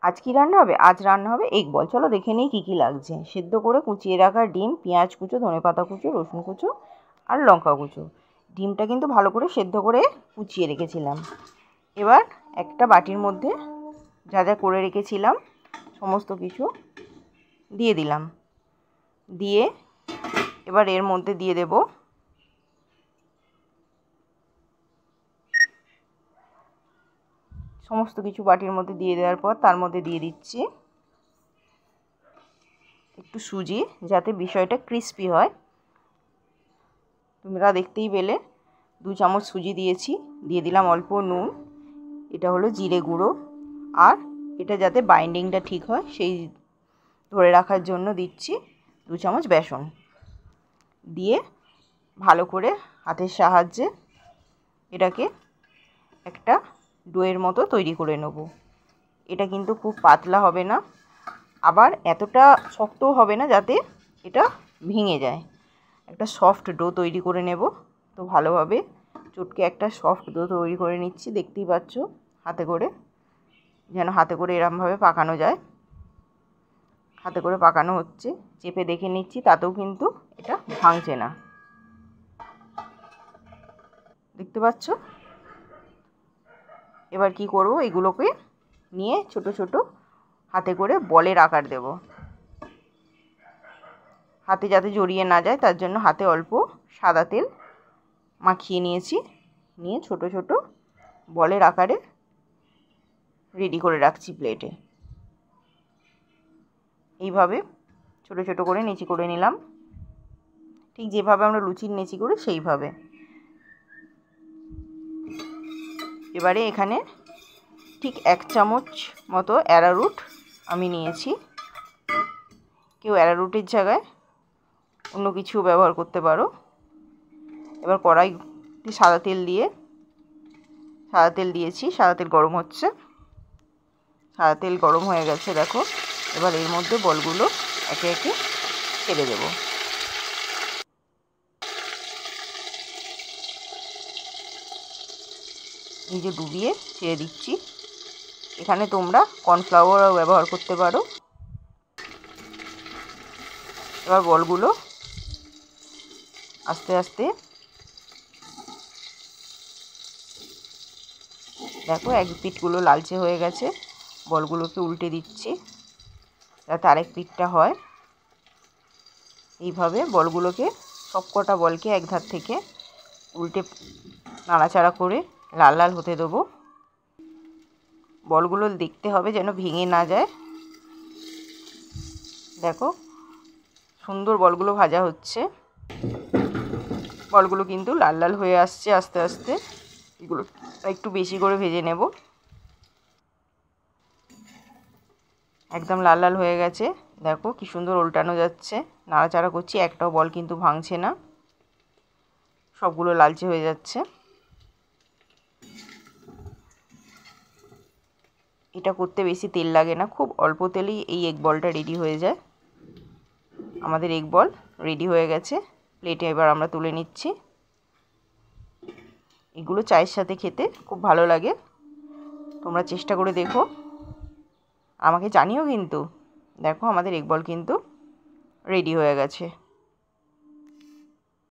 আজ কি রান্না হবে? আজ রান্না হবে এগ বল। চলো দেখে নিই কী কী লাগছে। সেদ্ধ করে কুচিয়ে রাখা ডিম, পেঁয়াজ কুচো, ধনেপাতা কুচো, রসুন কুচো আর লঙ্কা কুচো। ডিমটা কিন্তু ভালো করে সেদ্ধ করে কুচিয়ে রেখেছিলাম। এবার একটা বাটির মধ্যে যা যা করে রেখেছিলাম সমস্ত কিছু দিয়ে দিলাম। দিয়ে এবার এর মধ্যে দিয়ে দেব সমস্ত কিছু বাটির মধ্যে দিয়ে দেওয়ার পর তার মধ্যে দিয়ে দিচ্ছি একটু সুজি, যাতে বিষয়টা ক্রিস্পি হয়। তোমরা দেখতেই পেলে 2 চামচ সুজি দিয়েছি। দিয়ে দিলাম অল্প নুন, এটা হলো জিরে গুঁড়ো, আর এটা যাতে বাইন্ডিংটা ঠিক হয় সেই ধরে রাখার জন্য দিচ্ছি 2 চামচ বেসন। দিয়ে ভালো করে হাতের সাহায্যে এটাকে একটা ডোয়ের মতো তৈরি করে নেব। এটা কিন্তু খুব পাতলা হবে না, আবার এতটা শক্তও হবে না যাতে এটা ভেঙে যায়। একটা সফট ডো তৈরি করে নেব। তো ভালোভাবে চটকে একটা সফট ডো তৈরি করে নিচ্ছি। দেখতেই পাচ্ছ হাতে করে, যেন হাতে করে এরমভাবে পাকানো যায়। হাতে করে পাকানো হচ্ছে, চেপে দেখে নিচ্ছি, তাতেও কিন্তু এটা ভাঙছে না। দেখতে পাচ্ছ? এবার কি করব, এগুলোকে নিয়ে ছোট ছোট হাতে করে বলের আকার দেব। হাতে যাতে জড়িয়ে না যায় তার জন্য হাতে অল্প সাদা তেল মাখিয়ে নিয়েছি। নিয়ে ছোট ছোট বলের আকারে রেডি করে রাখছি প্লেটে। এইভাবে ছোট ছোট করে নেচি করে নিলাম, ঠিক যেভাবে আমরা লুচির নেচি করি সেইভাবে। এবারে এখানে ঠিক 1 চামচ মতো অ্যারারুট আমি নিয়েছি। কেউ অ্যারারুটের জায়গায় অন্য কিছু ব্যবহার করতে পারো। এবার কড়াইতে সাদা তেল দিয়েছি। সাদা তেল গরম হচ্ছে। সাদা তেল গরম হয়ে গেছে দেখো। এবার এর মধ্যে বলগুলো একে একে ছেড়ে দেব। এই যে ডুবিয়ে ছেড়ে দিচ্ছি। এখানে তোমরা কর্নফ্লাওয়ারও ব্যবহার করতে পারো। এবার বলগুলো আস্তে আস্তে দেখো এক পিঠগুলো লালচে হয়ে গেছে। বলগুলোকে উল্টে দিচ্ছি যাতে আরেক পিঠটা হয়। এইভাবে বলগুলোকে সবকটা বলকে এক ধার থেকে উল্টে নাড়াচাড়া করে লাল লাল হতে দেবো। বলগুলো দেখতে হবে যেন ভেঙে না যায়। দেখো সুন্দর বলগুলো ভাজা হচ্ছে। বলগুলো কিন্তু লাল লাল হয়ে আসছে আস্তে আস্তে। এগুলো একটু বেশি করে ভেজে নেব। একদম লাল লাল হয়ে গেছে। দেখো কি সুন্দর উল্টানো যাচ্ছে, নাড়াচাড়া করছি, একটাও বল কিন্তু ভাঙছে না, সবগুলো লালচে হয়ে যাচ্ছে। এটা করতে বেশি তেল লাগে না, খুব অল্প তেলেই এই এগ বলটা রেডি হয়ে যায়। আমাদের এগ বল রেডি হয়ে গেছে। প্লেটে এবার আমরা তুলে নিচ্ছি। এগুলো চায়ের সাথে খেতে খুব ভালো লাগে। তোমরা চেষ্টা করে দেখো, আমাকে জানিও কিন্তু। দেখো আমাদের এগ বল কিন্তু রেডি হয়ে গেছে।